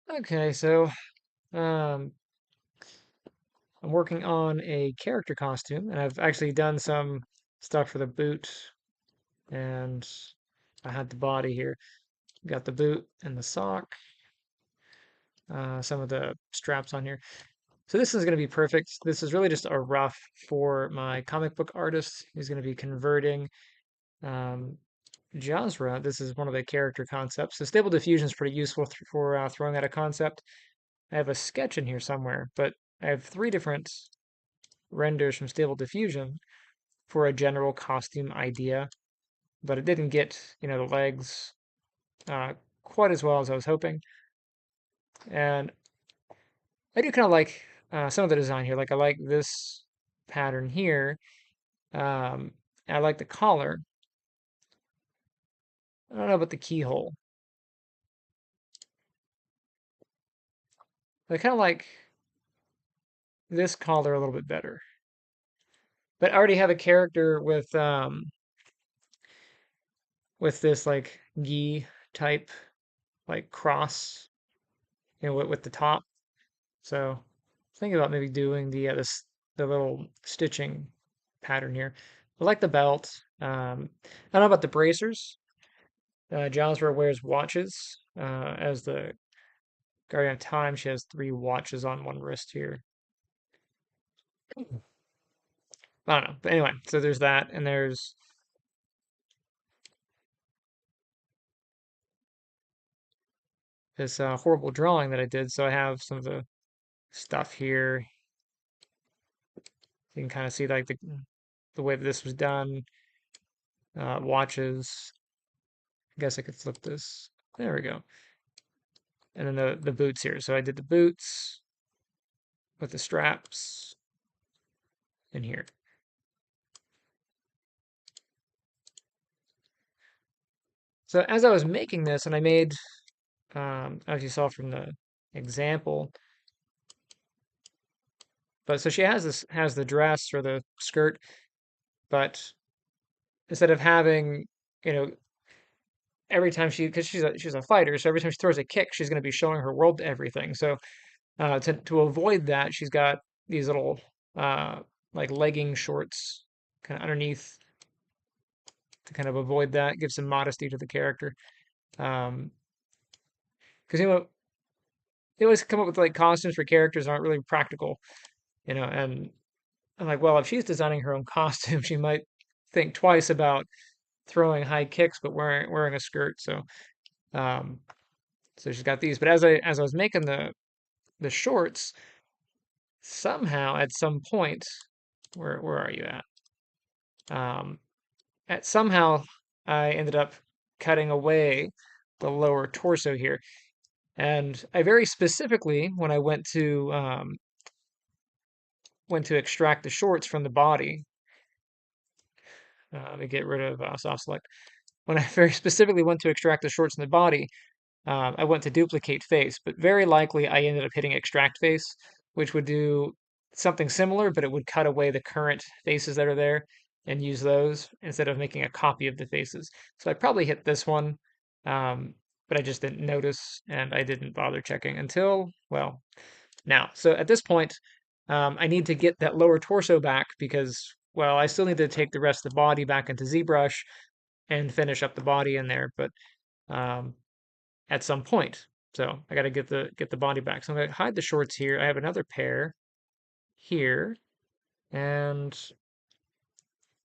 Okay, so um, I'm working on a character costume, and I've actually done some stuff for the boot, and I had the body here. Got the boot and the sock, some of the straps on here. So this is going to be perfect. This is really just a rough for my comic book artist. He's going to be converting um, Jasra. This is one of the character concepts. So Stable Diffusion is pretty useful for throwing out a concept. I have a sketch in here somewhere, but I have three different renders from Stable Diffusion for a general costume idea, but it didn't get, the legs uh, quite as well as I was hoping. And I do kind of like some of the design here. Like I like this pattern here. Um, I like the collar. I don't know about the keyhole. I kind of like this collar a little bit better. But I already have a character with this like gi type like cross, with the top. So think about maybe doing the little stitching pattern here. I like the belt. I don't know about the bracers. Jasra wears watches. As the Guardian of Time, she has three watches on one wrist here. I don't know. But anyway, so there's that, and there's this horrible drawing that I did. So I have some of the stuff here. You can kind of see like the way that this was done. Watches. I guess I could flip this. There we go. And then the boots here. So I did the boots with the straps in here. So as I was making this, and I made, as you saw from the example, but so she has the dress or the skirt, but instead of having, you know, every time because she's a fighter, so every time she throws a kick, she's going to be showing her world to everything. So to avoid that, she's got these little uh, like legging shorts kind of underneath to kind of avoid that, give some modesty to the character. Um, because they always come up with like costumes for characters that aren't really practical, and I'm like, well, if she's designing her own costume, she might think twice about throwing high kicks, but wearing a skirt. Um, so she's got these. But as I was making the shorts, somehow at some point, where are you at? Um, somehow I ended up cutting away the lower torso here. And I very specifically, when I went to extract the shorts from the body, to get rid of soft select. When I very specifically went to extract the shorts from the body, I went to duplicate face, but very likely I ended up hitting extract face, which would do something similar, but it would cut away the current faces that are there and use those instead of making a copy of the faces. So I probably hit this one, um, but I just didn't notice and I didn't bother checking until, well, now. So at this point, I need to get that lower torso back because, well, I still need to take the rest of the body back into ZBrush and finish up the body in there, but um, at some point. So I got to get the body back. So I'm gonna hide the shorts here. I have another pair here, and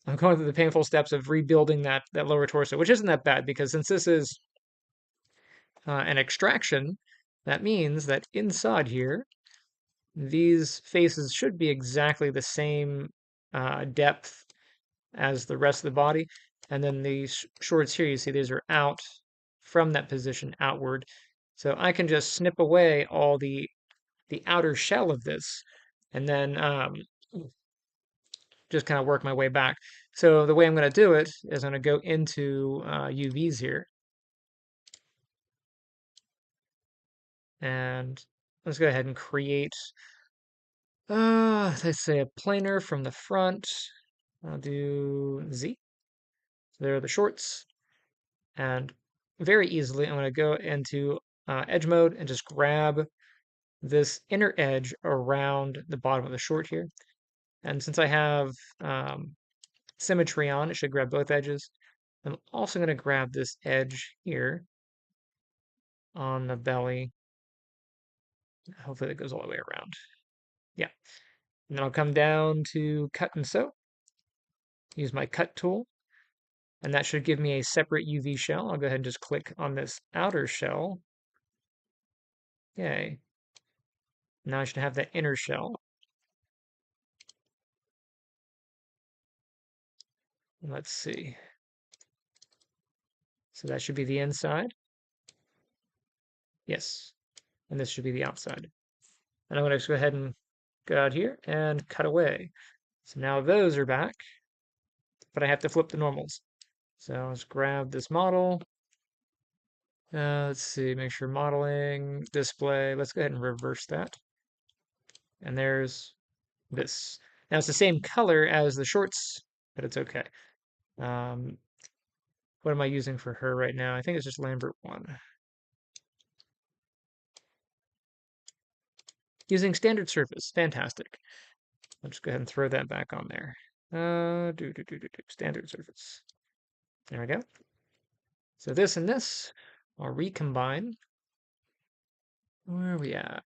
I'm going through the painful steps of rebuilding that lower torso, which isn't that bad because since this is an extraction, that means that inside here, these faces should be exactly the same depth as the rest of the body. And then these shorts here, you see these are out from that position outward. So I can just snip away all the outer shell of this and then just kind of work my way back. So the way I'm going to do it is I'm going to go into UVs here and let's go ahead and create, let's say a planar from the front. I'll do Z. So there are the shorts. And very easily, I'm going to go into edge mode and just grab this inner edge around the bottom of the short here. And since I have um, symmetry on, it should grab both edges. I'm also going to grab this edge here on the belly. Hopefully that goes all the way around. Yeah. And then I'll come down to cut and sew, use my cut tool, and that should give me a separate UV shell. I'll go ahead and just click on this outer shell. Yay. Now I should have that inner shell. Let's see. So that should be the inside. Yes. And this should be the outside. And I'm going to just go ahead and go out here and cut away. So now those are back, but I have to flip the normals. So let's grab this model. Let's see, make sure modeling, display. Let's go ahead and reverse that. And there's this. Now it's the same color as the shorts, but it's okay. Um, what am I using for her right now? I think it's just Lambert 1. Using standard surface. Fantastic. I'll just go ahead and throw that back on there. Standard surface. There we go. So this and this, I'll recombine. Where are we at?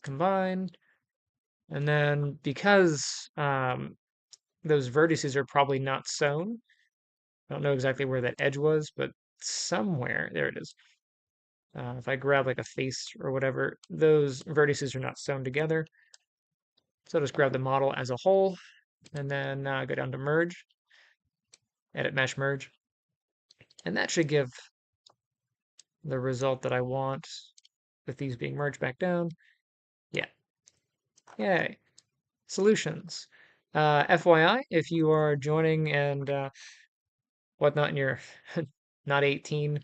Combine. And then because those vertices are probably not sewn, I don't know exactly where that edge was, but somewhere, there it is. If I grab like a face or whatever, those vertices are not sewn together. So I'll just grab the model as a whole, and then go down to merge, edit mesh merge. And that should give the result that I want with these being merged back down. Yeah. Yay. Solutions. FYI, if you are joining and whatnot and you're not 18,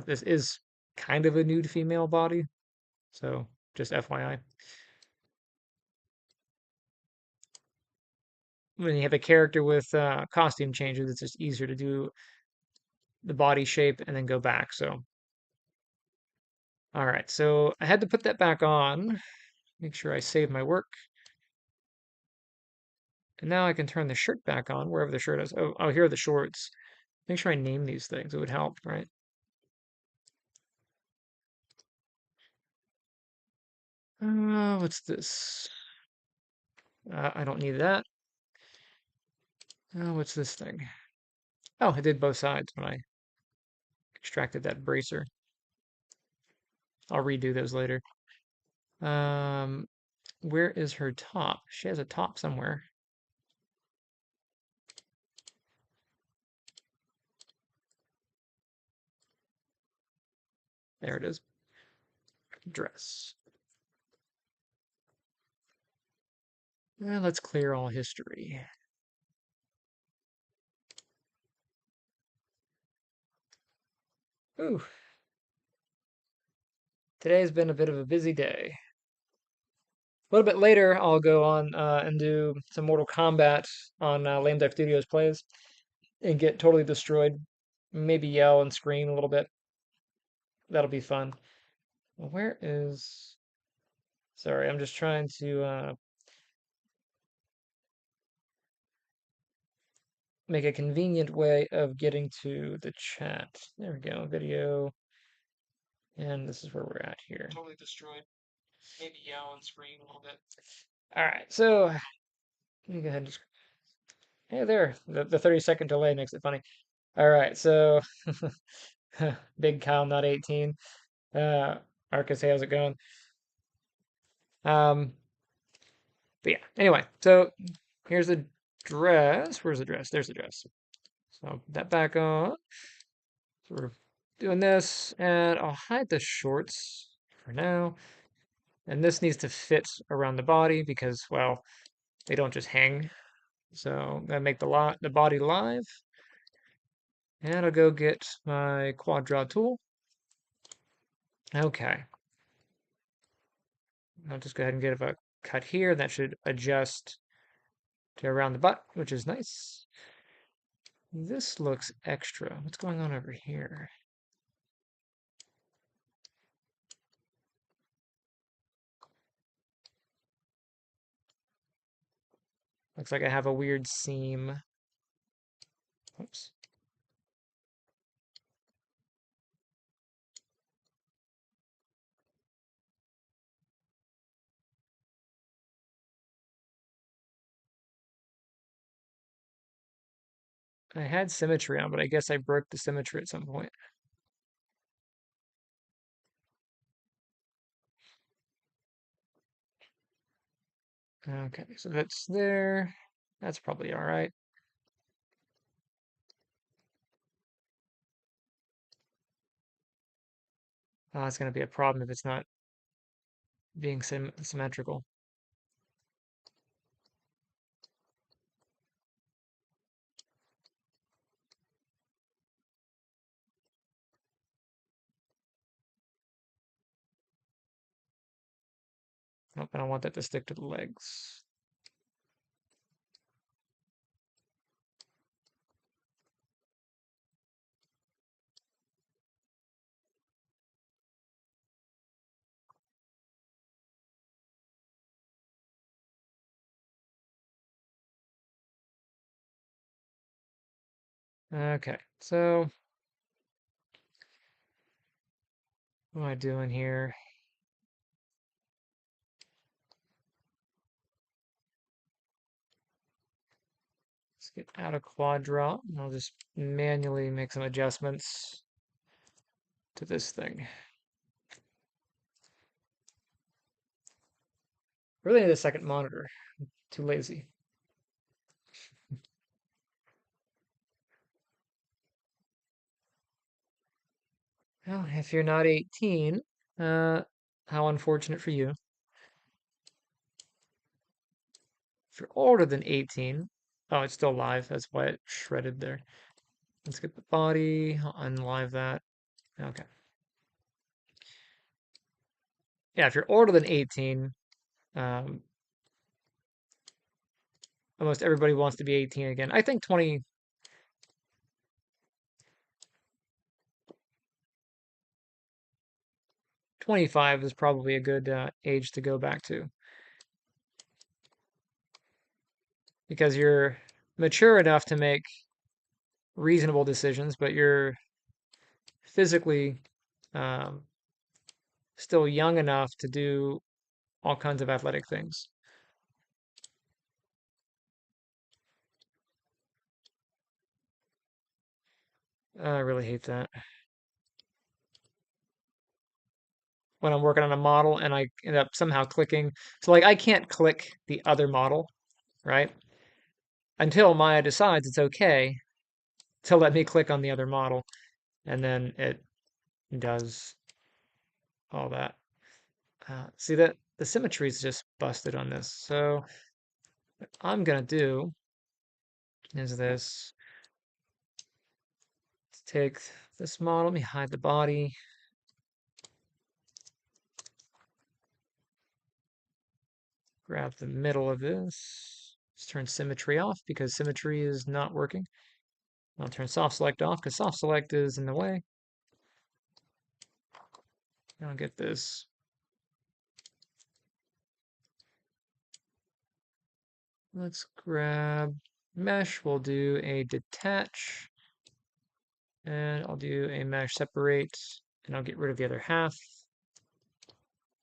this is kind of a nude female body. So just FYI. When you have a character with costume changes, it's just easier to do the body shape and then go back. So, all right. So I had to put that back on. Make sure I save my work. And now I can turn the shirt back on, wherever the shirt is. Oh, here are the shorts. Make sure I name these things. It would help, right? What's this? I don't need that. What's this thing? Oh, I did both sides when I extracted that bracer. I'll redo those later. Um, where is her top? She has a top somewhere. There it is. Dress. Let's clear all history. Ooh, today's been a bit of a busy day. A little bit later, I'll go on and do some Mortal Kombat on Lame Duck Studios plays and get totally destroyed. Maybe yell and scream a little bit. That'll be fun. Where is... Sorry, I'm just trying to make a convenient way of getting to the chat. There we go, video. And this is where we're at here. Totally destroyed. Maybe yell and scream a little bit. All right, so let me go ahead and just... Hey there, the 30-second delay makes it funny. All right, so Big Kyle, not 18. Arcus, hey, how's it going? Um, but yeah, anyway, so here's the dress. Where's the dress? There's the dress. So I'll put that back on. So we're doing this, and I'll hide the shorts for now. And this needs to fit around the body because, well, they don't just hang. So I'm gonna make the body live. And I'll go get my quad draw tool. Okay. I'll just go ahead and get a cut here. That should adjust to around the butt, which is nice. This looks extra. What's going on over here? Looks like I have a weird seam. Oops. I had symmetry on, but I guess I broke the symmetry at some point. Okay, so that's there. That's probably all right. It's going to be a problem if it's not being symmetrical. Nope, I don't want that to stick to the legs. Okay, so what am I doing here? Let's get out of quad drop. And I'll just manually make some adjustments to this thing. Really need a second monitor. Too lazy. Well, if you're not 18, uh, how unfortunate for you. If you're older than 18, oh, it's still live. That's why it shredded there. Let's get the body, I'll unlive that. Okay. Yeah, if you're older than 18, um, almost everybody wants to be 18 again. I think 25 is probably a good age to go back to because you're mature enough to make reasonable decisions, but you're physically um, still young enough to do all kinds of athletic things. I really hate that. When I'm working on a model and I end up somehow clicking. So like I can't click the other model, right? Until Maya decides it's okay to let me click on the other model, and then it does all that. See that the symmetry is just busted on this. So what I'm gonna do is this. Let's take this model, let me hide the body. Grab the middle of this. Let's turn symmetry off because symmetry is not working. I'll turn soft select off because soft select is in the way. I'll get this. Let's grab mesh. We'll do a detach. And I'll do a mesh separate. And I'll get rid of the other half.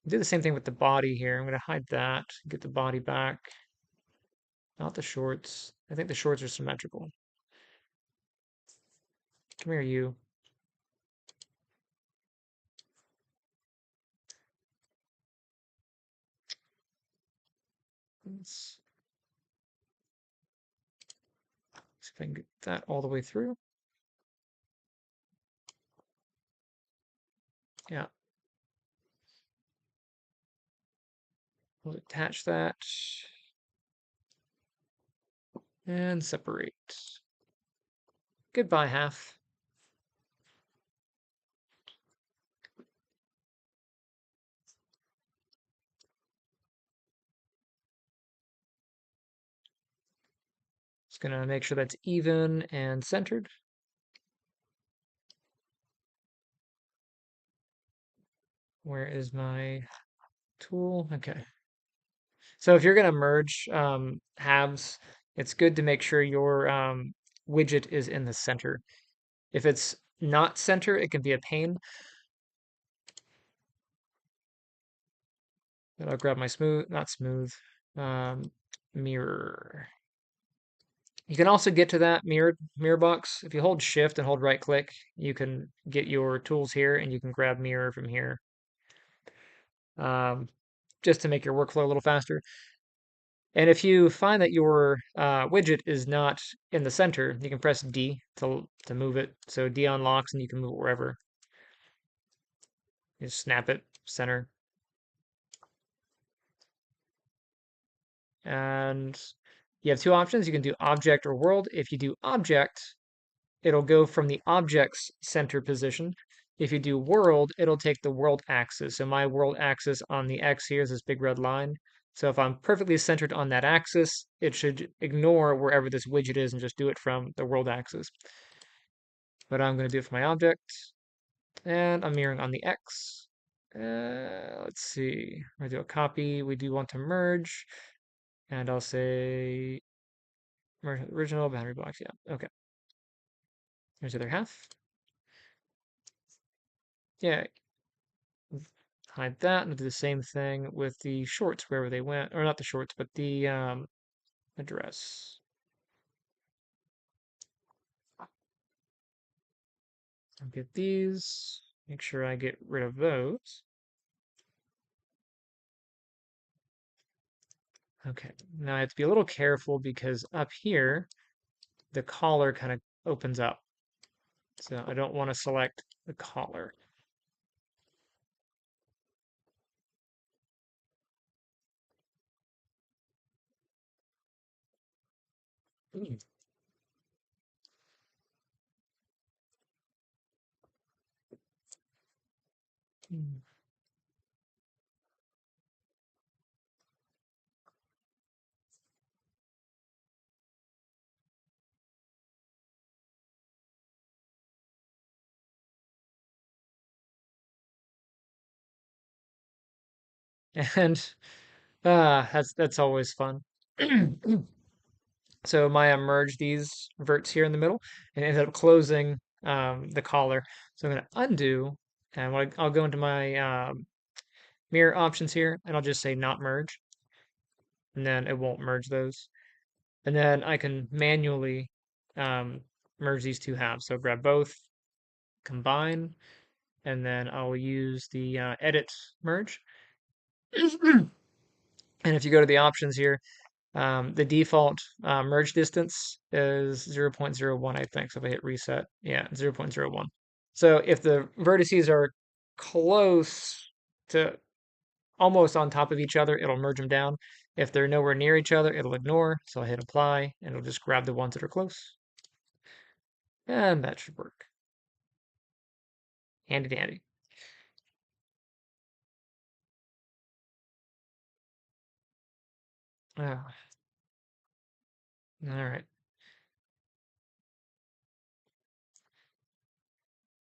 Do the same thing with the body here. I'm going to hide that. Get the body back. Not the shorts. I think the shorts are symmetrical. Come here, you. Let's see if I can get that all the way through. Yeah. We'll attach that and separate. Goodbye, half. Just gonna make sure that's even and centered. Where is my tool? Okay. So if you're going to merge halves, it's good to make sure your widget is in the center. If it's not center, it can be a pain. But I'll grab my smooth, not smooth, um, mirror. You can also get to that mirror box. If you hold shift and hold right click, you can get your tools here and you can grab mirror from here. Um, just to make your workflow a little faster. And if you find that your widget is not in the center, you can press D to move it. So D unlocks and you can move it wherever. You just snap it, center. And you have two options. You can do object or world. If you do object, it'll go from the object's center position. If you do world, it'll take the world axis. So my world axis on the X here is this big red line. So if I'm perfectly centered on that axis, it should ignore wherever this widget is and just do it from the world axis. But I'm going to do it for my object. And I'm mirroring on the X. Let's see. I'm going to do a copy. We do want to merge. And I'll say merge with original boundary box. Yeah. Okay. Here's the other half. Yeah. Hide that and do the same thing with the shorts wherever they went. Or not the shorts, but the address. I'll get these. Make sure I get rid of those. Okay. Now I have to be a little careful because up here, the collar kind of opens up. So I don't want to select the collar. Mm. Mm. And that's always fun. So Maya merged these verts here in the middle and ended up closing the collar. So I'm going to undo, and I'll go into my mirror options here, and I'll just say not merge, and then it won't merge those. And then I can manually um, merge these two halves. So grab both, combine, and then I'll use the edit merge. And if you go to the options here, the default merge distance is 0.01, I think. So if I hit reset, yeah, 0.01. So if the vertices are close to almost on top of each other, it'll merge them down. If they're nowhere near each other, it'll ignore. So I hit apply and it'll just grab the ones that are close. And that should work. Handy dandy. Ah, all right.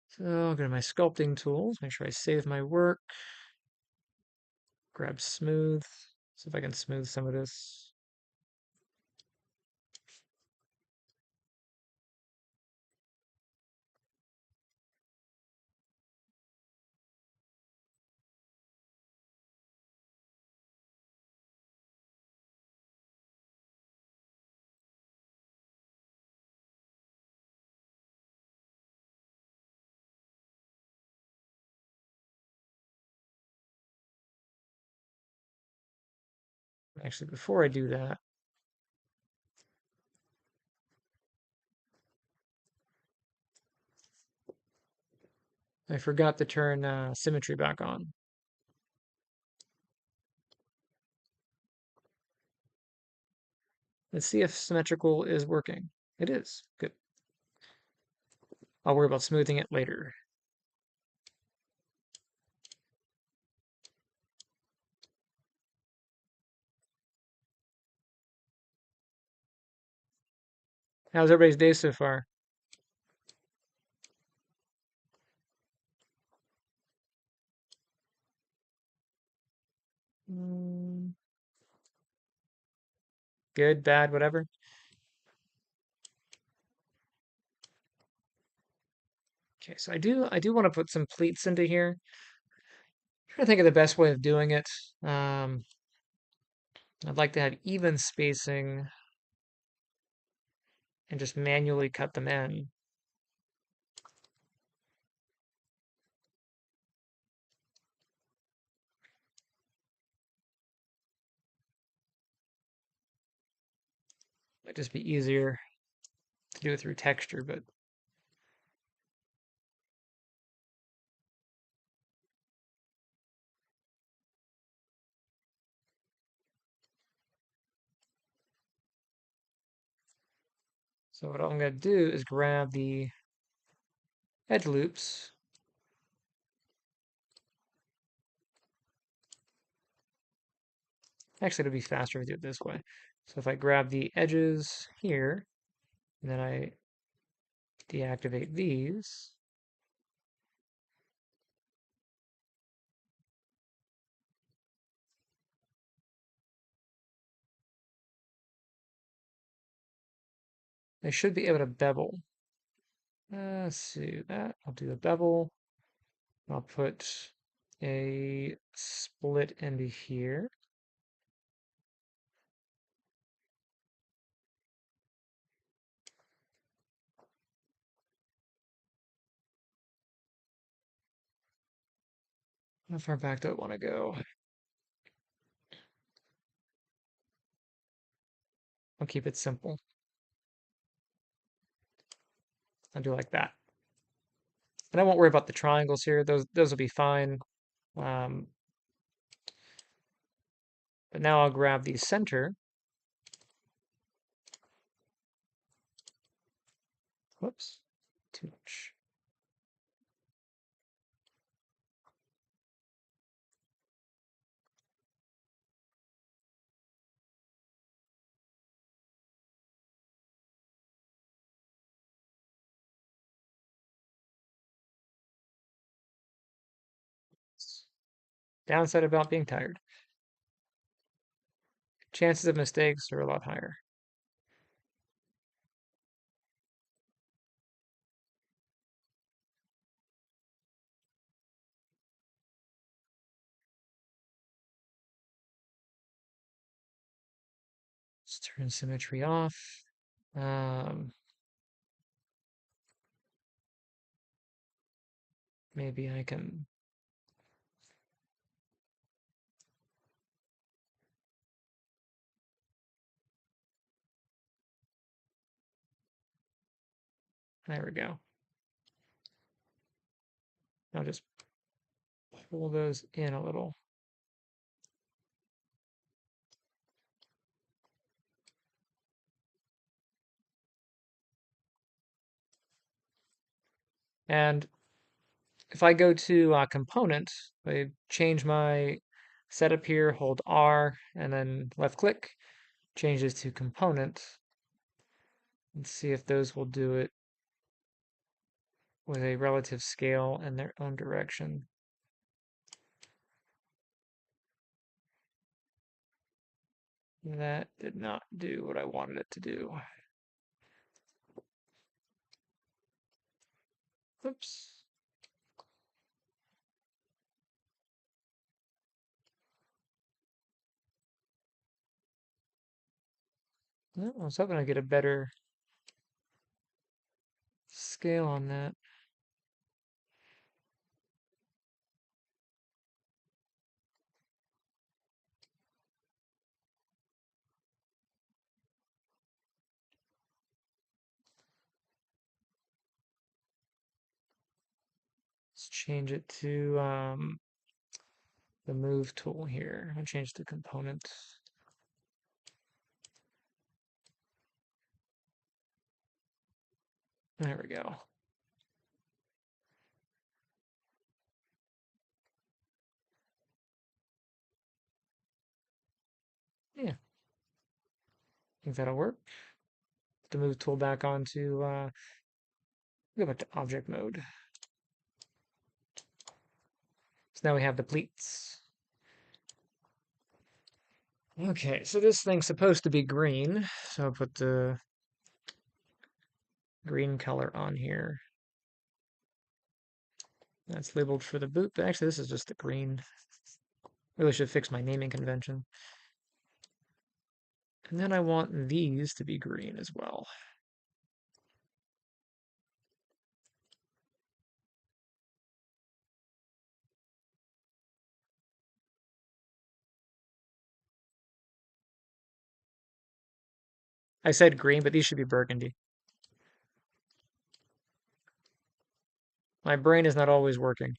So I'll go to my sculpting tools, make sure I save my work, grab smooth, see if I can smooth some of this. Actually, before I do that, I forgot to turn symmetry back on. Let's see if symmetrical is working. It is. Good. I'll worry about smoothing it later. How's everybody's day so far? Mm, Good, bad, whatever. Okay, so I do want to put some pleats into here. Trying to think of the best way of doing it. Um, I'd like to have even spacing and just manually cut them in. Might just be easier to do it through texture, but so what I'm going to do is grab the edge loops. Actually, it'll be faster if I do it this way. So if I grab the edges here, and then I deactivate these, I should be able to bevel. Let's see that. I'll do a bevel. I'll put a split into here. How far back do I want to go? I'll keep it simple. I'll do like that. And I won't worry about the triangles here. Those will be fine. Um, but now I'll grab the center. Whoops, too much. Downside about being tired. Chances of mistakes are a lot higher. Let's turn symmetry off. Um, maybe I can. There we go. I'll just pull those in a little. And if I go to component, I change my setup here, hold R, and then left click, change this to component, and see if those will do it with a relative scale in their own direction. That did not do what I wanted it to do. Oops. No, I was hoping I'd get a better scale on that. Let's change it to the move tool here. I'll change the component. There we go. Yeah, I think that'll work. Put the move tool back onto, go back to object mode. So now we have the pleats. Okay, so this thing's supposed to be green, so I'll put the green color on here. That's labeled for the boot, but actually this is just the green. Really should fix my naming convention. And then I want these to be green as well. I said green, but these should be burgundy. My brain is not always working.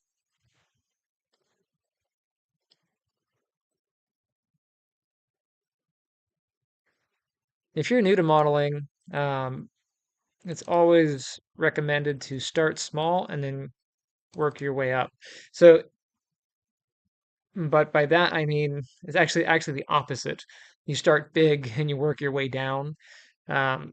If you're new to modeling, it's always recommended to start small and then work your way up. So, but by that I mean it's actually the opposite. You start big and you work your way down. Um,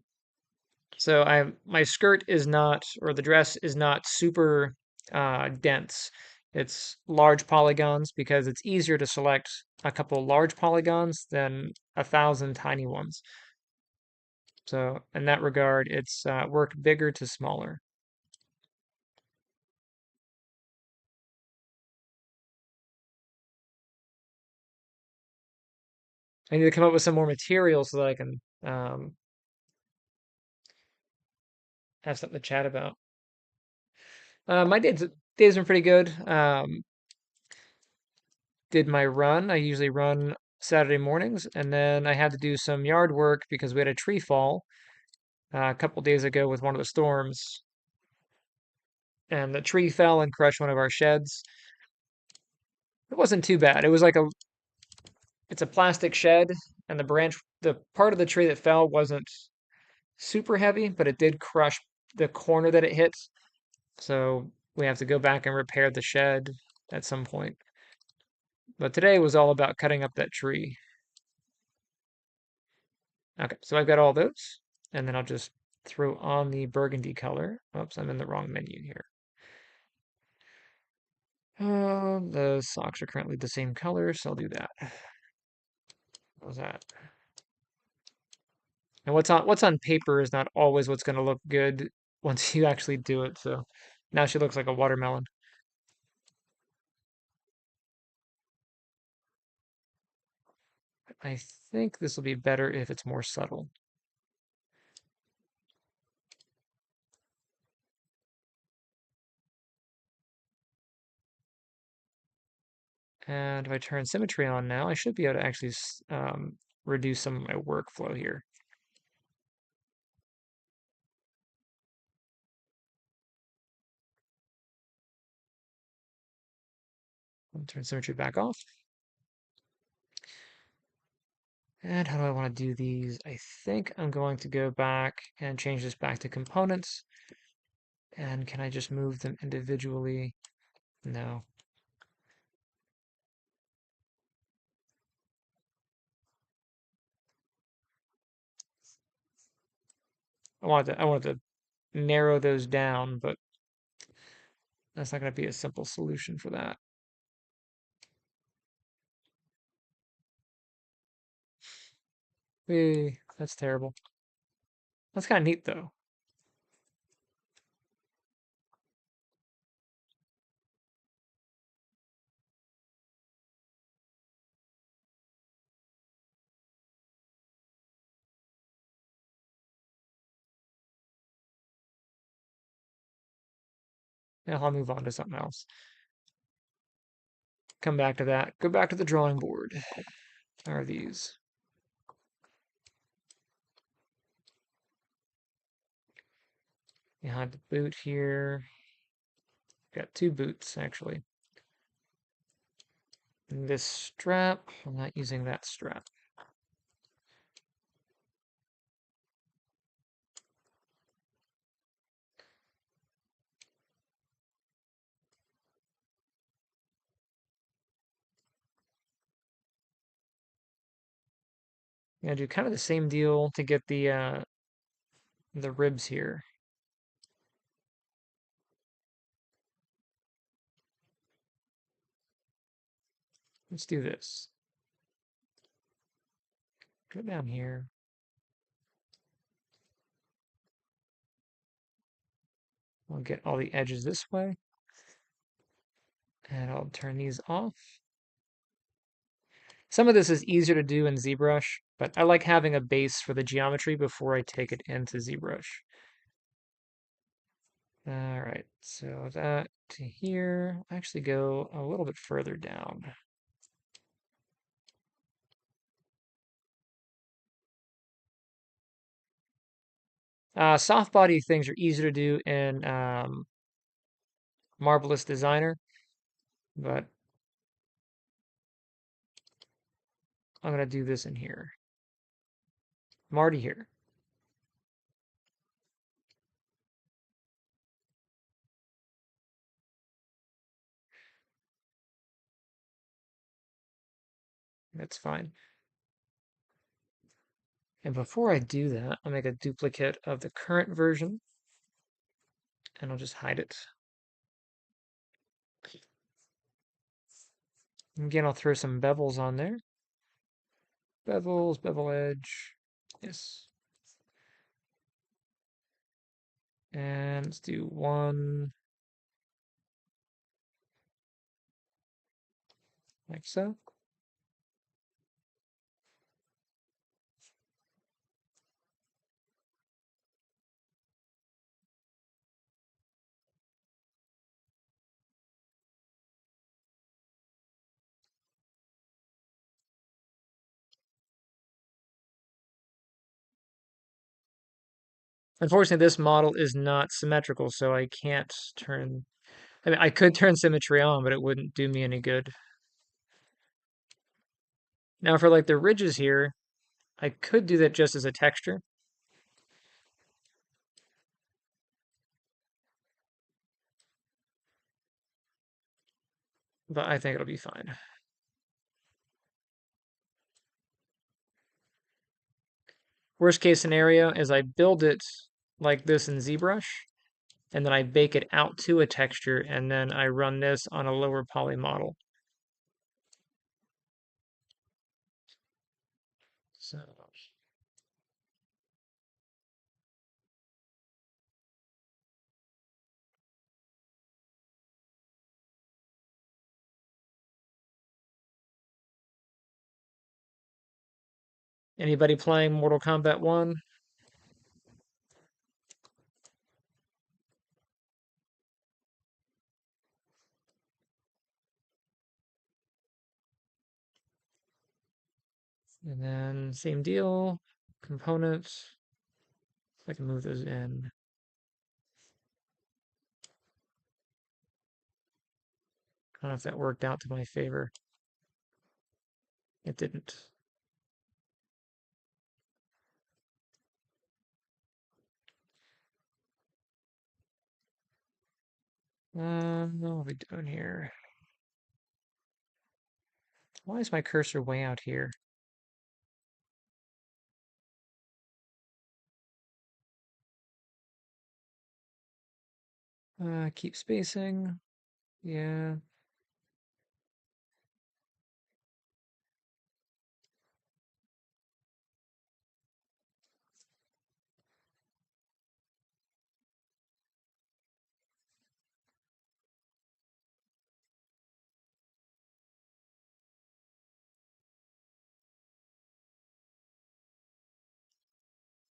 so my skirt is not, or the dress is not super dense. It's large polygons because it's easier to select a couple large polygons than 1,000 tiny ones. So in that regard, it's worked bigger to smaller. I need to come up with some more material so that I can have something to chat about. My days been pretty good. Did my run. I usually run Saturday mornings, and then I had to do some yard work because we had a tree fall a couple days ago with one of the storms, and the tree fell and crushed one of our sheds. It wasn't too bad. It's a plastic shed, and the part of the tree that fell wasn't super heavy, but it did crush the corner that it hit. So we have to go back and repair the shed at some point. But today was all about cutting up that tree. Okay, so I've got all those, and then I'll just throw on the burgundy color. Oops, I'm in the wrong menu here. The socks are currently the same color, so I'll do that. How's that? And what's on paper is not always what's going to look good once you actually do it. So now she looks like a watermelon. I think this will be better if it's more subtle. And if I turn symmetry on now, I should be able to actually reduce some of my workflow here. I'll turn symmetry back off. And how do I want to do these? I think I'm going to go back and change this back to components. And can I just move them individually? No. I wanted to narrow those down, but that's not going to be a simple solution for that. That's terrible. That's kind of neat though. Now I'll move on to something else. Come back to that. Go back to the drawing board. How are these? Behind the boot here. Got two boots actually. And this strap, I'm not using that strap. I'm gonna do kind of the same deal to get the ribs here. Let's do this. Go down here. I'll get all the edges this way. And I'll turn these off. Some of this is easier to do in ZBrush, but I like having a base for the geometry before I take it into ZBrush. All right, so that to here, actually go a little bit further down. Soft body things are easier to do in Marvelous Designer, but I'm gonna do this in here. I'm already here. That's fine. And before I do that, I'll make a duplicate of the current version, and I'll just hide it. Again, I'll throw some bevels on there. Bevels, bevel edge. Yes. And let's do one like so. Unfortunately, this model is not symmetrical, so I can't turn. I mean, I could turn symmetry on, but it wouldn't do me any good. Now, for like the ridges here, I could do that just as a texture. But I think it'll be fine. Worst case scenario is I build it like this in ZBrush, and then I bake it out to a texture, and then I run this on a lower poly model. So anybody playing Mortal Kombat 1? And then same deal, components. I can move those in. I don't know if that worked out to my favor. It didn't. What are we doing here? Why is my cursor way out here? Keep spacing. Yeah.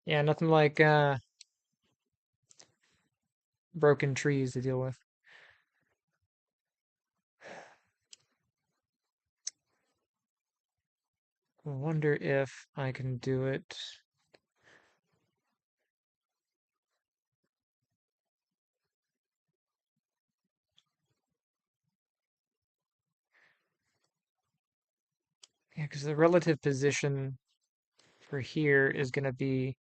Yeah, nothing like broken trees to deal with. I wonder if I can do it. Yeah, because the relative position for here is going to be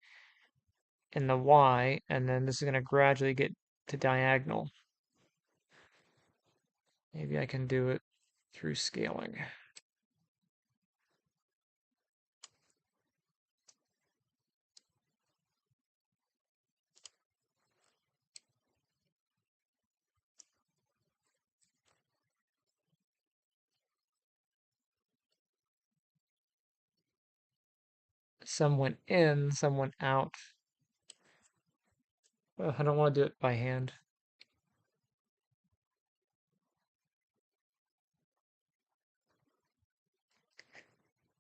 in the Y, and then this is going to gradually get to diagonal. Maybe I can do it through scaling. Some went in, some went out. I don't want to do it by hand.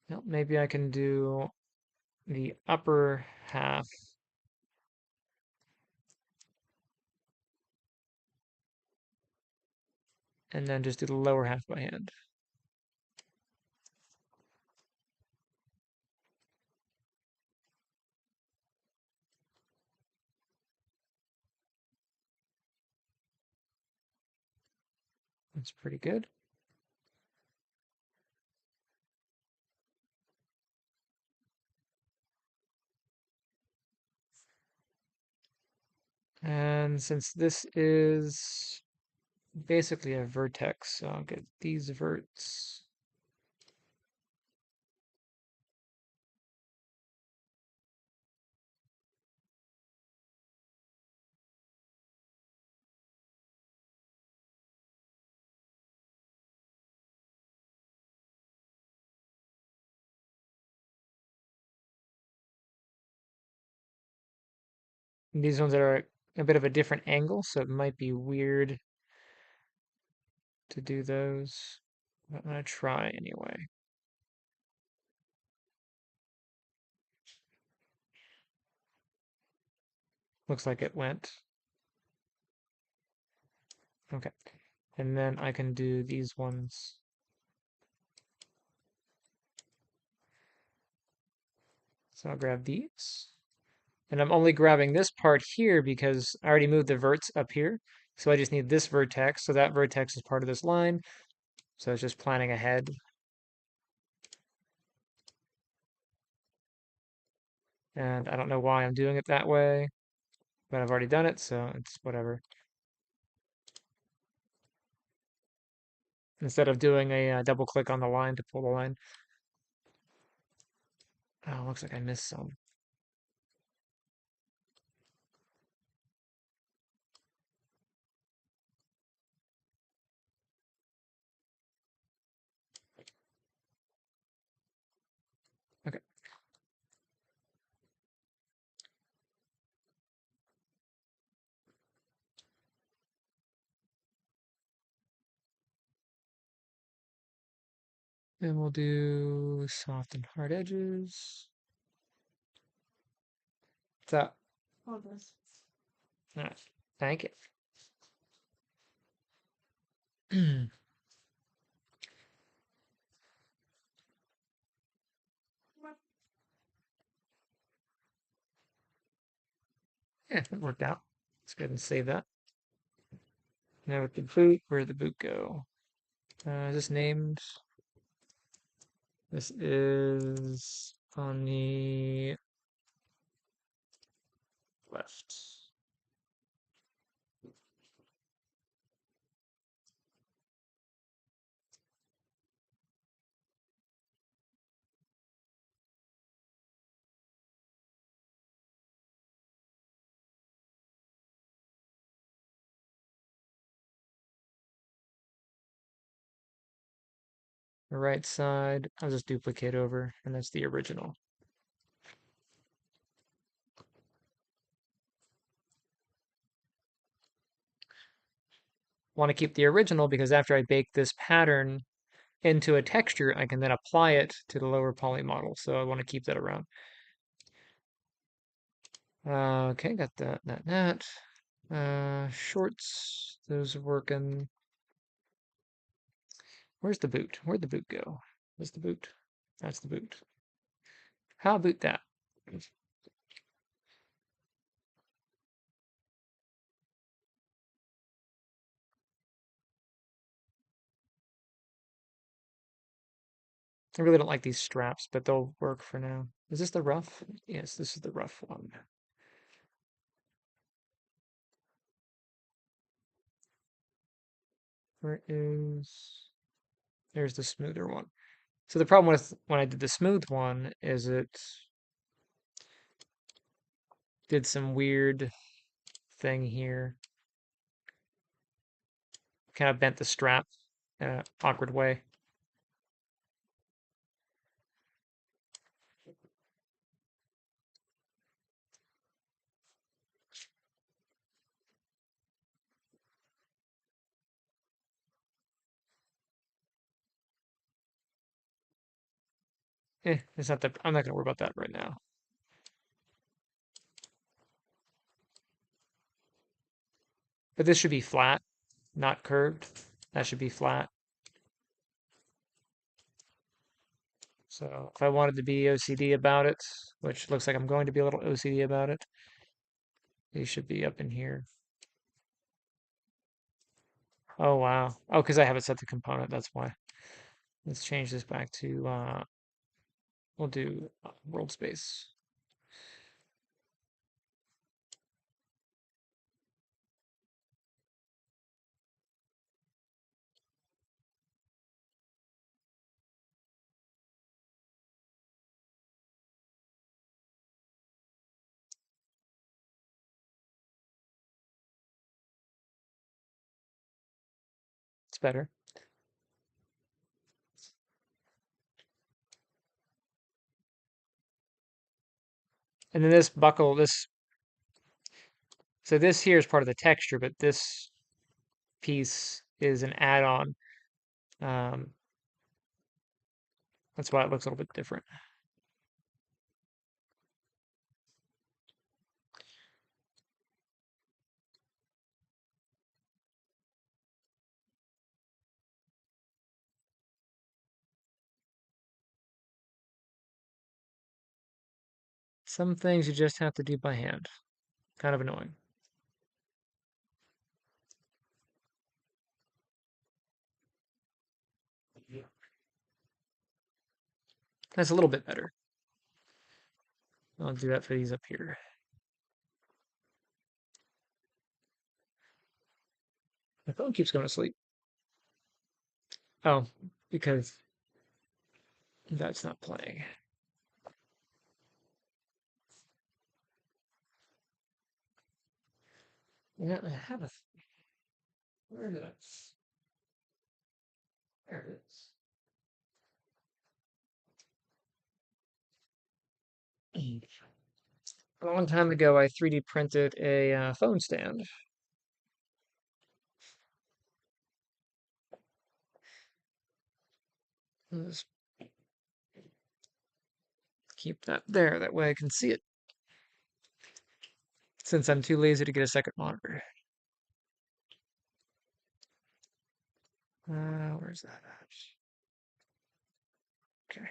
Well, maybe I can do the upper half and then just do the lower half by hand. That's pretty good. And since this is basically a vertex, so I'll get these verts. And these ones are a bit of a different angle, so it might be weird to do those. But I'm gonna try anyway. Looks like it went. Okay. And then I can do these ones. So I'll grab these. And I'm only grabbing this part here because I already moved the verts up here. So I just need this vertex. So that vertex is part of this line. So it's just planning ahead. And I don't know why I'm doing it that way, but I've already done it, so it's whatever. Instead of doing a double click on the line to pull the line. Oh, looks like I missed some. Okay. Then we'll do soft and hard edges. What's that? All right. Thank you. Yeah, it worked out. Let's go ahead and save that. Now with the boot, where'd the boot go? Is this named? This is on the left. The right side, I'll just duplicate over, and that's the original. Want to keep the original because after I bake this pattern into a texture, I can then apply it to the lower poly model. So I want to keep that around. Okay, got that. Shorts, those are working. Where's the boot? Where'd the boot go? Where's the boot? That's the boot. How about that? I really don't like these straps, but they'll work for now. Is this the rough? Yes, this is the rough one. Where is... There's the smoother one. So the problem with when I did the smooth one is it did some weird thing here. Kind of bent the strap in an awkward way. It's not that, I'm not gonna worry about that right now. But this should be flat, not curved. That should be flat. So if I wanted to be OCD about it, which looks like I'm going to be a little OCD about it, these should be up in here. Oh, wow. Oh, because I haven't set the component, that's why. Let's change this back to, we'll do world space. It's better. And then this buckle, so this here is part of the texture, but this piece is an add-on. Um, that's why it looks a little bit different. Some things you just have to do by hand. Kind of annoying. That's a little bit better. I'll do that for these up here. My phone keeps going to sleep. Oh, because that's not playing. Yeah, I have a. Where did I? There it is. A long time ago, I 3D printed a phone stand. Let's keep that there. That way I can see it. Since I'm too lazy to get a second monitor. Where's that at? Okay.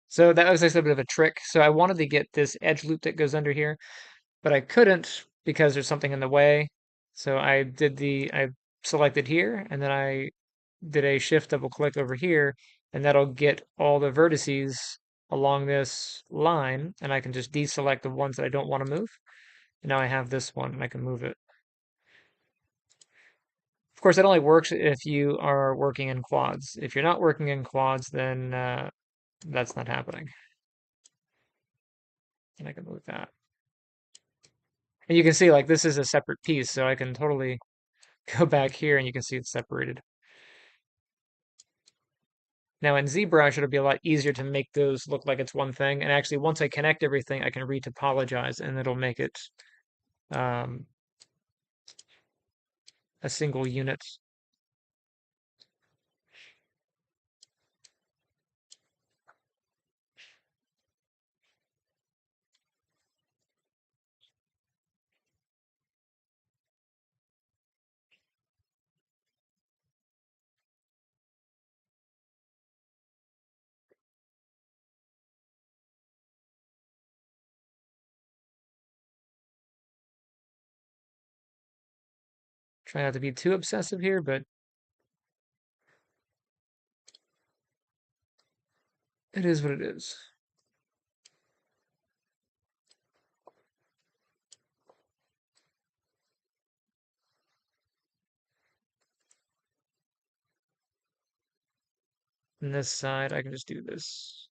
So that was actually a bit of a trick. So I wanted to get this edge loop that goes under here, but I couldn't because there's something in the way. So I selected here and then I did a shift double click over here and that'll get all the vertices along this line and I can just deselect the ones that I don't want to move. And now I have this one and I can move it. Of course, it only works if you are working in quads. If you're not working in quads, then that's not happening. And I can move that. And you can see like this is a separate piece, so I can totally go back here and you can see it's separated. Now in ZBrush, it'll be a lot easier to make those look like it's one thing. And actually, once I connect everything, I can retopologize and it'll make it um, a single unit. Try not to be too obsessive here, but it is what it is. On this side, I can just do this.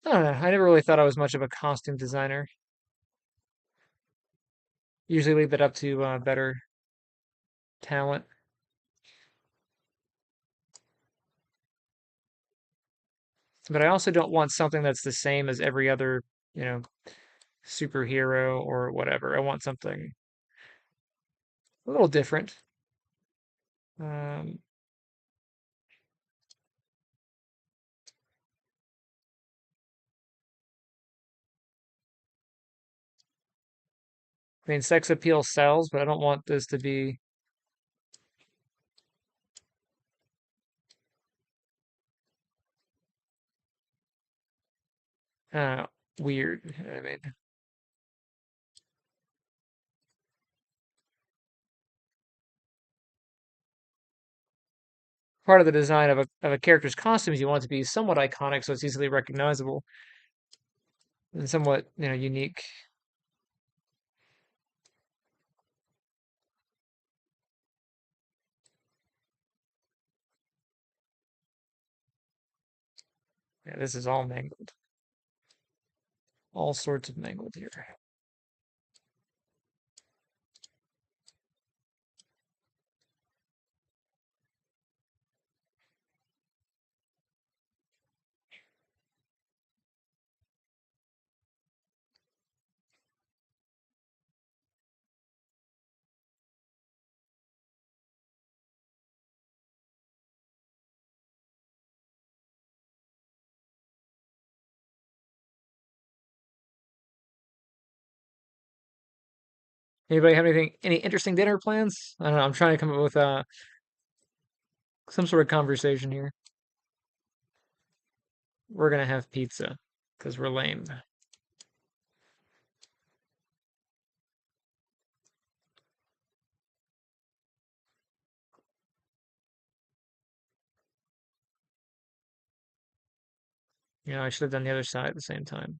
I don't know. I never really thought I was much of a costume designer. Usually leave that up to better talent. But I also don't want something that's the same as every other, you know, superhero or whatever. I want something a little different. Um, I mean, sex appeal sells, but I don't want this to be uh, weird. I mean, part of the design of a character's costume is you want it to be somewhat iconic, so it's easily recognizable and somewhat, unique. Yeah, this is all mangled. All sorts of mangled here. Anybody have any interesting dinner plans? I don't know. I'm trying to come up with some sort of conversation here. We're gonna have pizza because we're lame. I should have done the other side at the same time.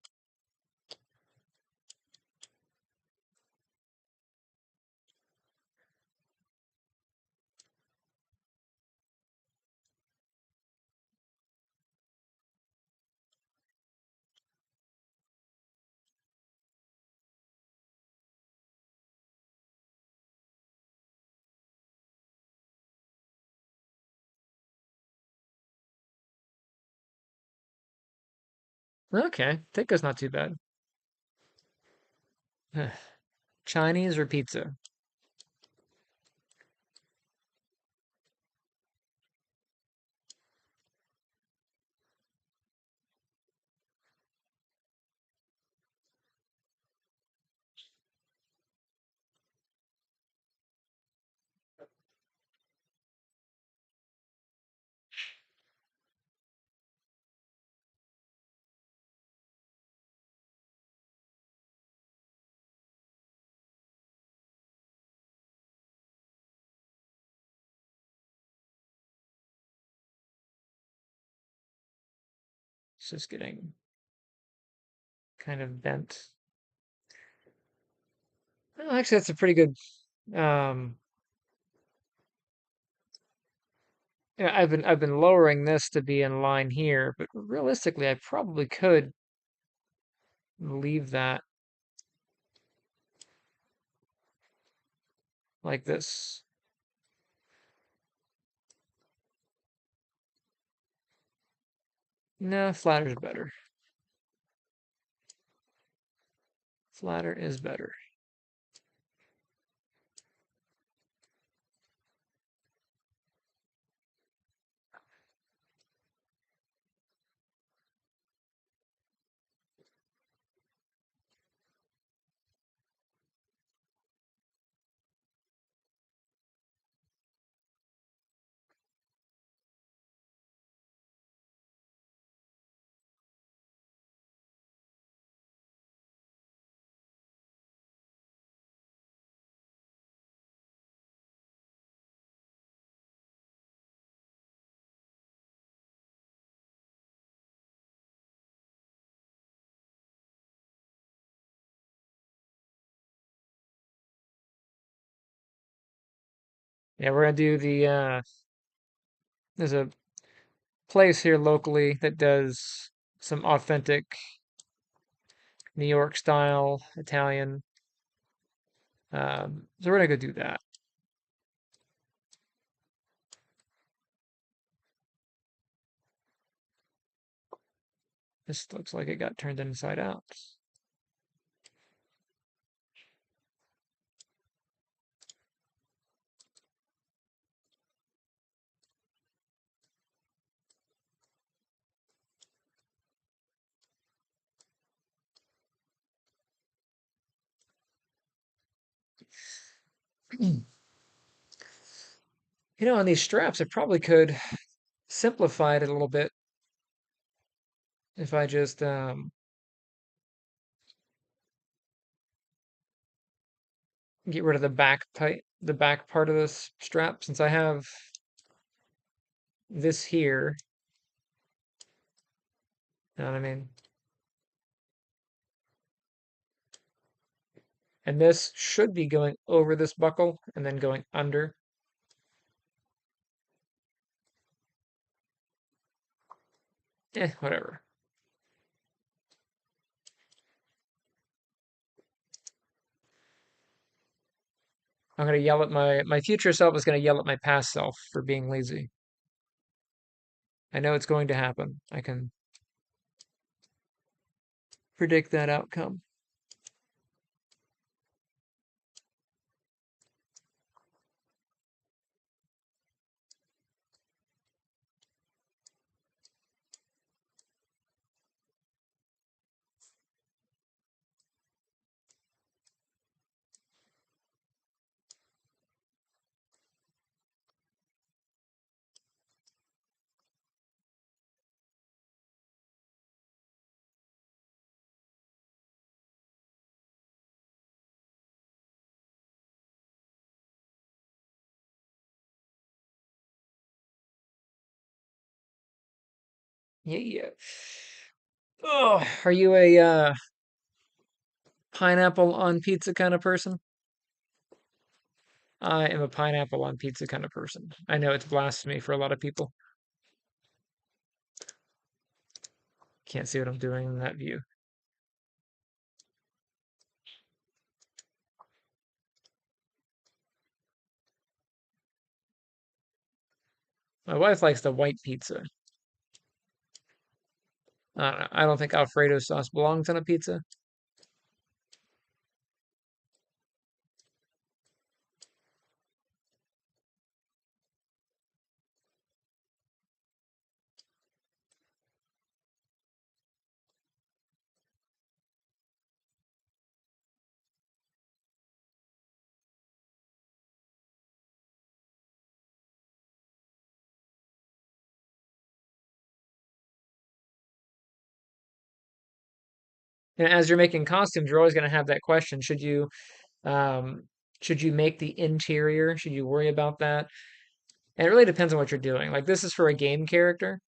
Okay, Tikka's not too bad. Chinese or pizza? It's just getting kind of bent. Well, actually, that's a pretty good. Um, Yeah, I've been lowering this to be in line here, but realistically, I probably could leave that like this. No, flatter is better. Flatter is better. Yeah, we're gonna do there's a place here locally that does some authentic New York style Italian. So we're gonna go do that. This looks like it got turned inside out. On these straps, I probably could simplify it a little bit if I just get rid of the back part of this strap, since I have this here. You know what I mean? And this should be going over this buckle and then going under. Whatever. I'm gonna yell at my future self is gonna yell at my past self for being lazy. I know it's going to happen. I can predict that outcome. Yeah, yeah. Oh, are you a pineapple on pizza kind of person? I am a pineapple on pizza kind of person. I know it's blasphemy for a lot of people. Can't see what I'm doing in that view. My wife likes the white pizza. I don't think Alfredo sauce belongs on a pizza. And as you're making costumes, you're always going to have that question: um, should you make the interior? Should you worry about that? And it really depends on what you're doing. Like this is for a game character,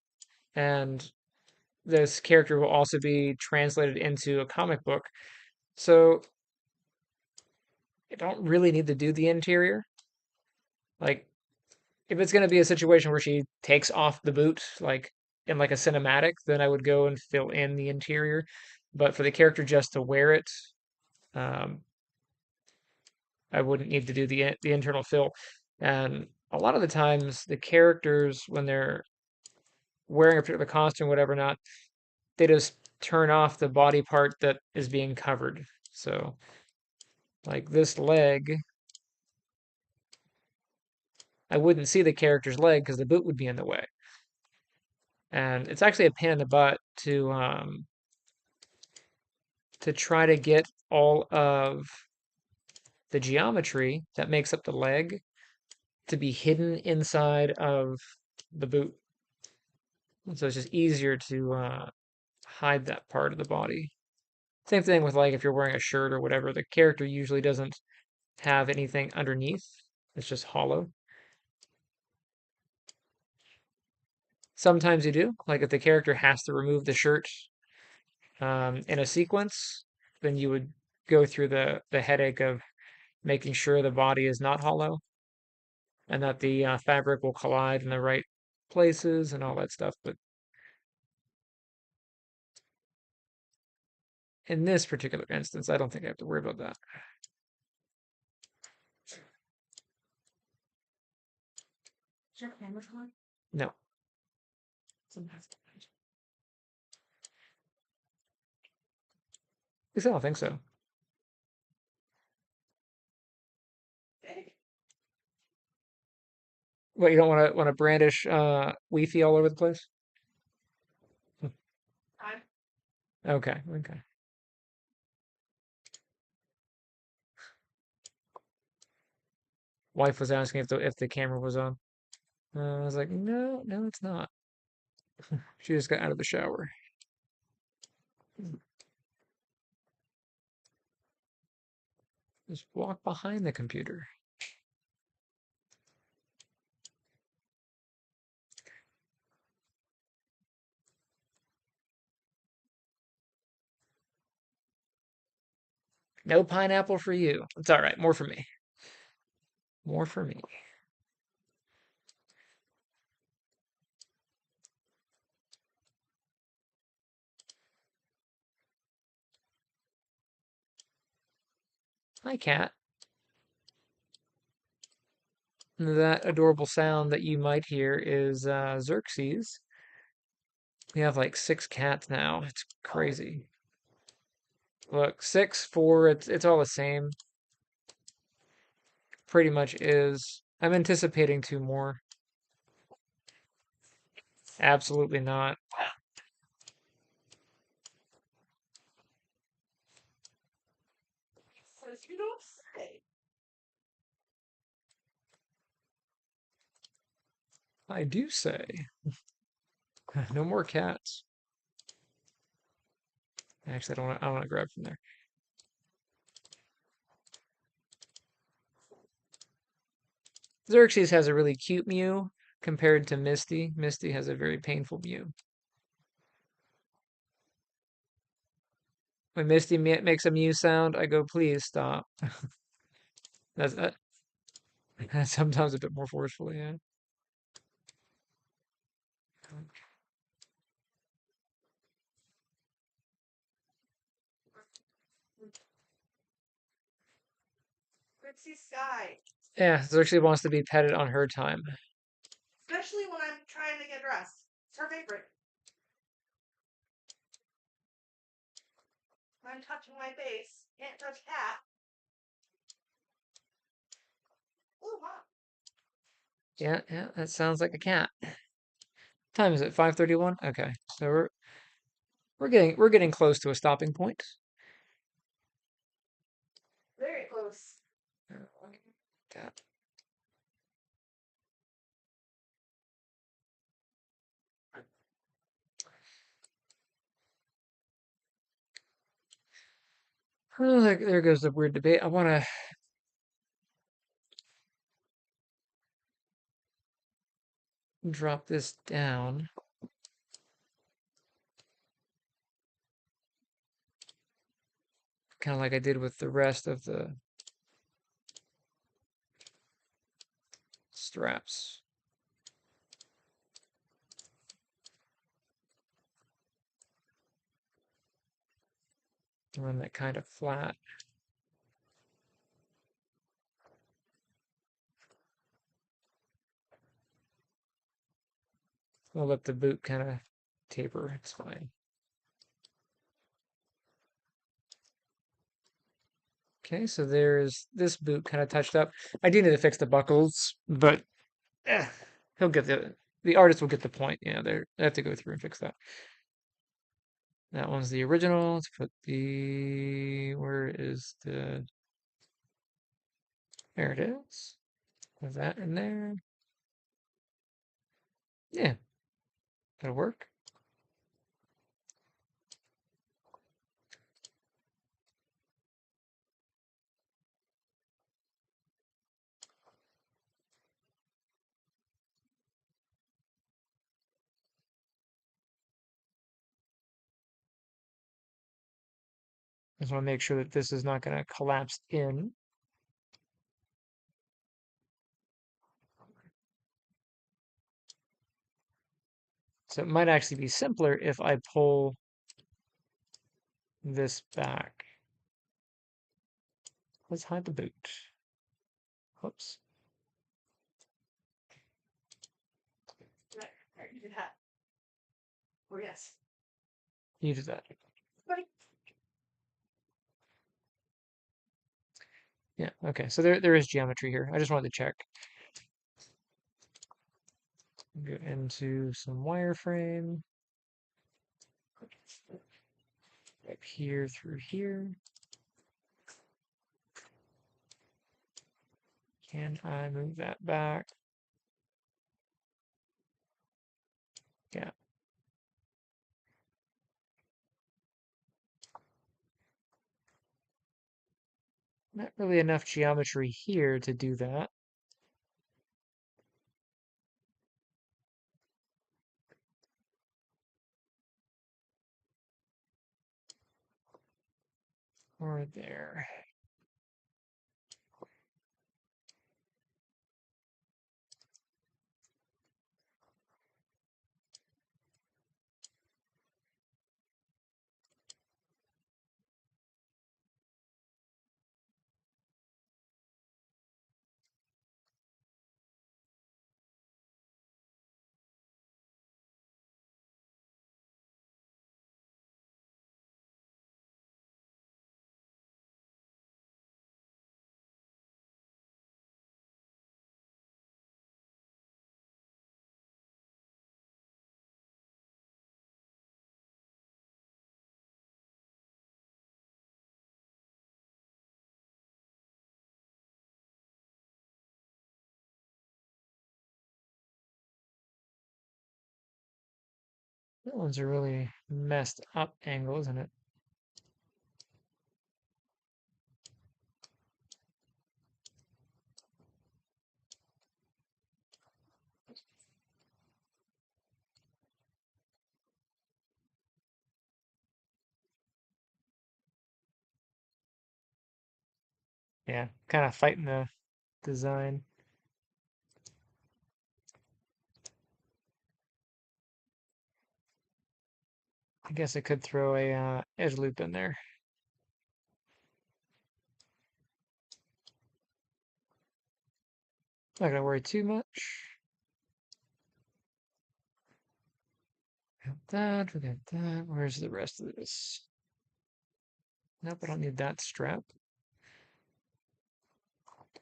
and this character will also be translated into a comic book. So I don't really need to do the interior. Like If it's going to be a situation where she takes off the boot, like in like a cinematic, then I would go and fill in the interior. But for the character just to wear it, um, I wouldn't need to do the internal fill. And a lot of the times, the characters when they're wearing a particular costume, whatever not, they just turn off the body part that is being covered. So, like this leg, I wouldn't see the character's leg because the boot would be in the way. And it's actually a pain in the butt to try to get all of the geometry that makes up the leg to be hidden inside of the boot. And so it's just easier to hide that part of the body. Same thing with like if you're wearing a shirt or whatever, the character usually doesn't have anything underneath. It's just hollow. Sometimes you do, like if the character has to remove the shirt in a sequence, then you would go through the headache of making sure the body is not hollow and that the fabric will collide in the right places and all that stuff. But in this particular instance, I don't think I have to worry about that. Is your camera on? No, Sometimes. at least I don't think so. Big. What, you don't want to brandish Wi-Fi all over the place? Time. Okay, okay. Wife was asking if the camera was on. I was like, no, no, it's not. She just got out of the shower. Just walk behind the computer. No pineapple for you. It's all right. More for me. More for me. Hi, cat. That adorable sound that you might hear is Xerxes. We have like 6 cats now. It's crazy. Look, 6, 4, it's all the same. Pretty much is. I'm anticipating 2 more. Absolutely not. Says you don't say. I do say. No more cats. Actually, I don't want to grab from there. Xerxes has a really cute mew compared to Misty. Misty has a very painful mew. When Misty makes a mew sound, I go, please stop. That's sometimes a bit more forcefully, yeah. Ritzy Sky. Yeah, Xerxes wants to be petted on her time. Especially when I'm trying to get dressed. It's her favorite. I'm touching my face. Can't touch cat. Ooh, wow. Yeah, that sounds like a cat. Time is it? 5:31? Okay. So we're getting close to a stopping point. Very close. Tap. Oh, there goes the weird debate. I want to drop this down. Kind of like I did with the rest of the straps. run that kind of flat. I'll let the boot kind of taper. It's fine. Okay, so there's this boot kind of touched up. I do need to fix the buckles, but eh, he'll get the artist will get the point. Yeah, they have to go through and fix that. That one's the original. Let's put where is there it is. Put that in there. Yeah, that'll work. Just want to make sure that this is not going to collapse in. So it might actually be simpler if I pull this back. Let's hide the boot. Whoops. Right, you did that. Oh, yes. You did that. Buddy. Yeah, okay. So there is geometry here. I just wanted to check. Go into some wireframe. Right here through here. Can I move that back? Yeah. Not really enough geometry here to do that. Or there. That one's a really messed up angle, isn't it? Yeah, kind of fighting the design. I guess I could throw a edge loop in there. Not gonna worry too much. Got that, we got that. Where's the rest of this? Nope, I don't need that strap.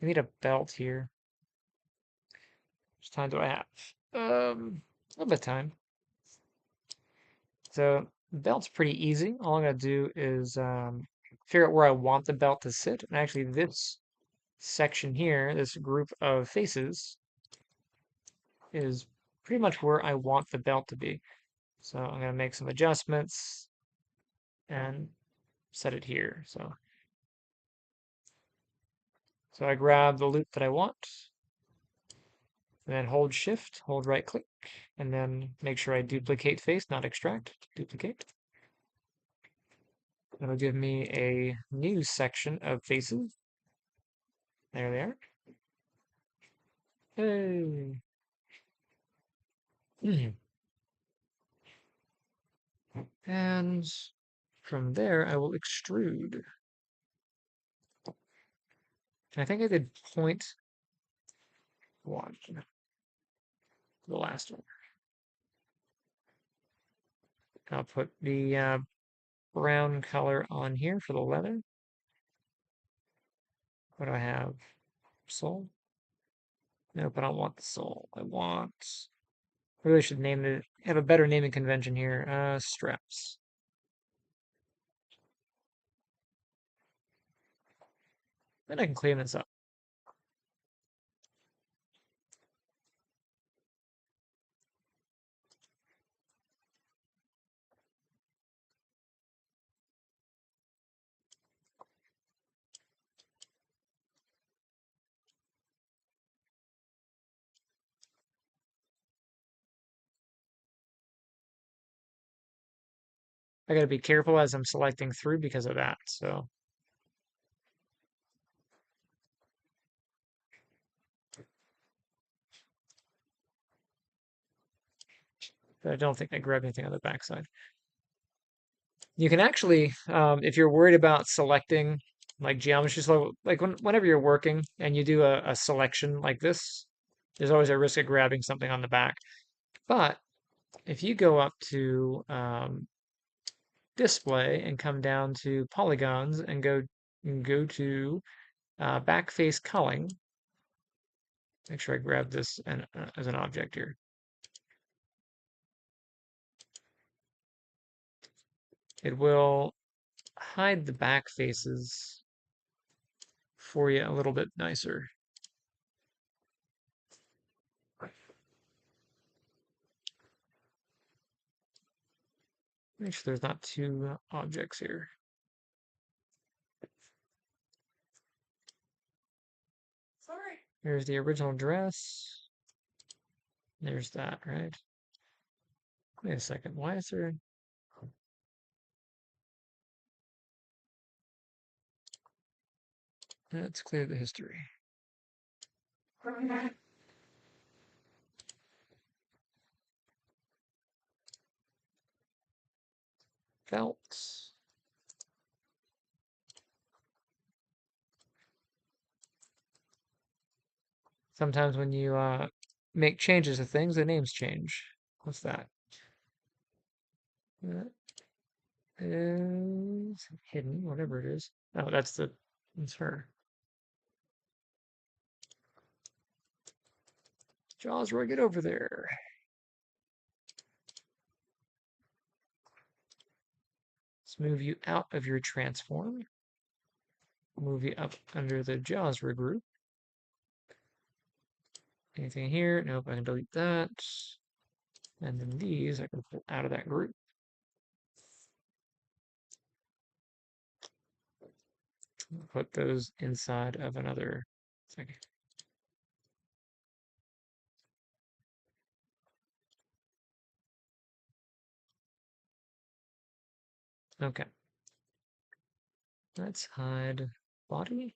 I need a belt here. How much time do I have? A little bit of time. So the belt's pretty easy. All I'm gonna do is figure out where I want the belt to sit. And actually this section here, this group of faces, is pretty much where I want the belt to be. So I'm gonna make some adjustments and set it here. So I grab the loop that I want, and then hold shift, hold right click, and then make sure I duplicate face, not extract, duplicate. That'll give me a new section of faces. There they are. Hey. Mhm. And From there, I will extrude. And I think I did 0.1, the last one. I'll put the brown color on here for the leather. What do I have? Sole? Nope, I don't want the sole. I want. I really should name it. Have a better naming convention here. Straps. Then I can clean this up. I gotta be careful as I'm selecting through because of that. So, but I don't think I grabbed anything on the backside. You can actually, if you're worried about selecting like geometry, so like whenever you're working and you do a selection like this, there's always a risk of grabbing something on the back. But if you go up to display and come down to polygons and go to back face culling, make sure I grab this as an object here. It will hide the back faces for you a little bit nicer. Make sure there's not two objects here. Sorry. There's the original dress. There's that, right? Wait a second. Why is there... Let's clear the history. Felt. Sometimes when you make changes to things, the names change. What's that? That is hidden, whatever it is. Oh, that's her. Jasra, get over there. Let's move you out of your transform. Move you up under the Jasra group. Anything here? Nope, I can delete that. And then these I can pull out of that group. Put those inside of another second. Okay. Let's hide body.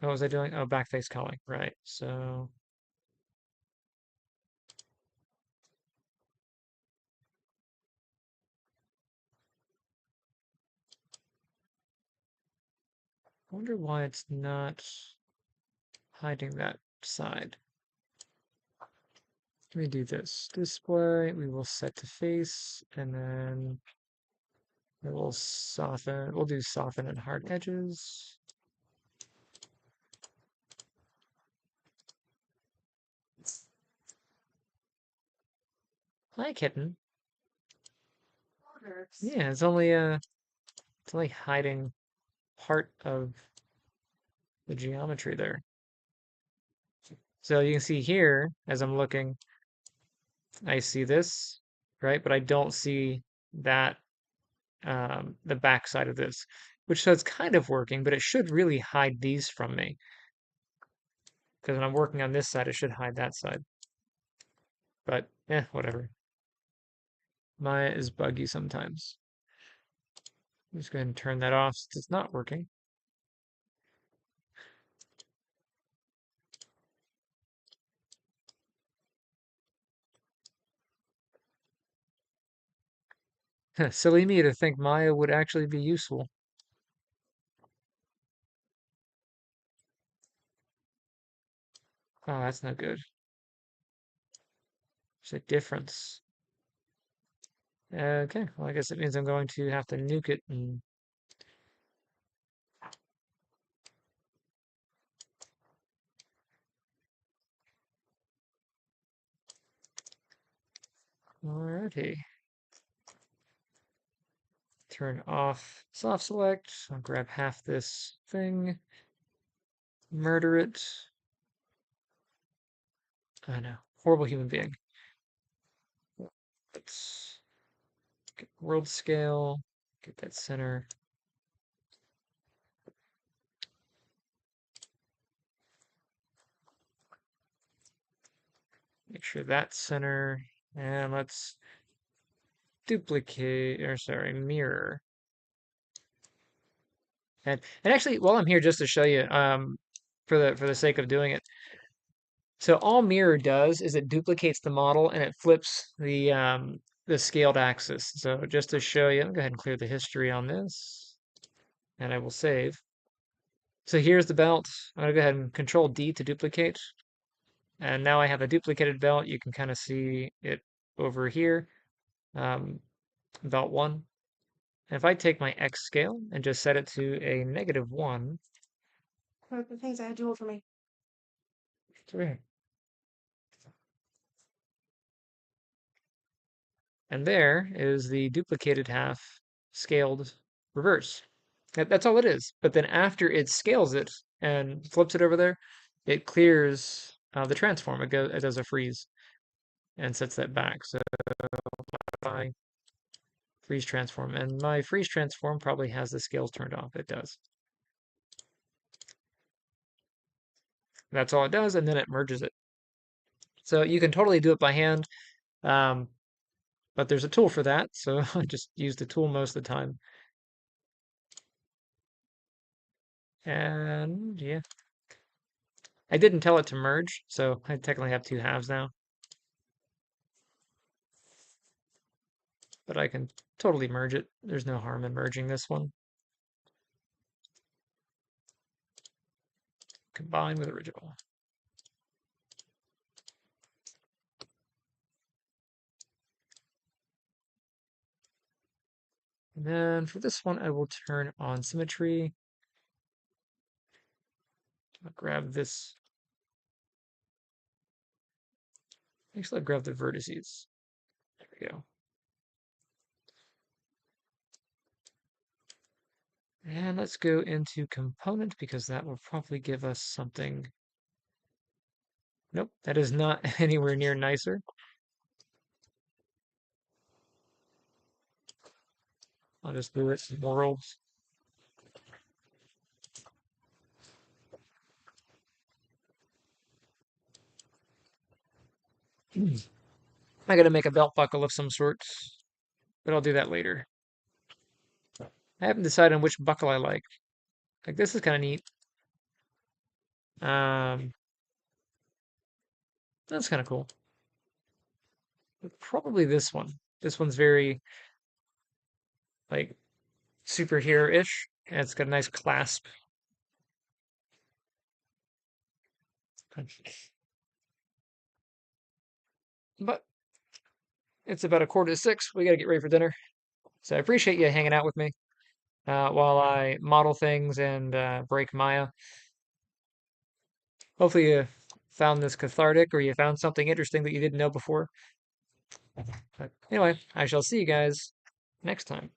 What was I doing? Oh, backface culling. Right. So I wonder why it's not hiding that side. Let me do this. Display, we will set to face, and then we will soften. We'll do soften and hard edges. Hi, kitten. Yeah, it's only hiding part of the geometry there. So you can see here, as I'm looking, I see this, right? But I don't see that, the back side of this, which so it's kind of working, but it should really hide these from me. Because when I'm working on this side, it should hide that side. But, whatever. Maya is buggy sometimes. Just go ahead and turn that off since it's not working. Silly me to think Maya would actually be useful. Oh, that's no good. There's a difference. Okay, well, I guess it means I'm going to have to nuke it and alrighty. Turn off soft select. I'll grab half this thing, murder it. I know, horrible human being. Let's get world scale, get that center. Make sure that's center. And let's duplicate, or sorry, mirror. And actually, while I'm here, just to show you, for the sake of doing it, so all mirror does is it duplicates the model and it flips the scaled axis. So just to show you, I'll go ahead and clear the history on this, and I will save. So here's the belt. I'm gonna go ahead and Control D to duplicate, and now I have a duplicated belt. You can kind of see it over here, um, belt one. And if I take my X scale and just set it to a -1, The things I had to hold for me. it's over here. And there is the duplicated half scaled reverse. That's all it is. But then after it scales it and flips it over there, it clears the transform. It does a freeze and sets that back. So I freeze transform, and my freeze transform probably has the scales turned off. It does. That's all it does, and then it merges it. So you can totally do it by hand, um, but there's a tool for that. So I just use the tool most of the time. And yeah, I didn't tell it to merge, so I technically have two halves now. But I can totally merge it. There's no harm in merging this one. Combine with original. And then for this one, I will turn on symmetry. I'll grab this. Actually, I'll grab the vertices. There we go. And let's go into component because that will probably give us something. Nope, that is not anywhere near nicer. I'll just do it worlds. I gotta make a belt buckle of some sorts, but I'll do that later. I haven't decided on which buckle I like. Like this is kind of neat. Um, that's kind of cool. But probably this one. This one's very like superhero-ish, and it's got a nice clasp. But it's about 5:45. We gotta get ready for dinner. So I appreciate you hanging out with me while I model things and break Maya. Hopefully you found this cathartic or you found something interesting that you didn't know before. But anyway, I shall see you guys next time.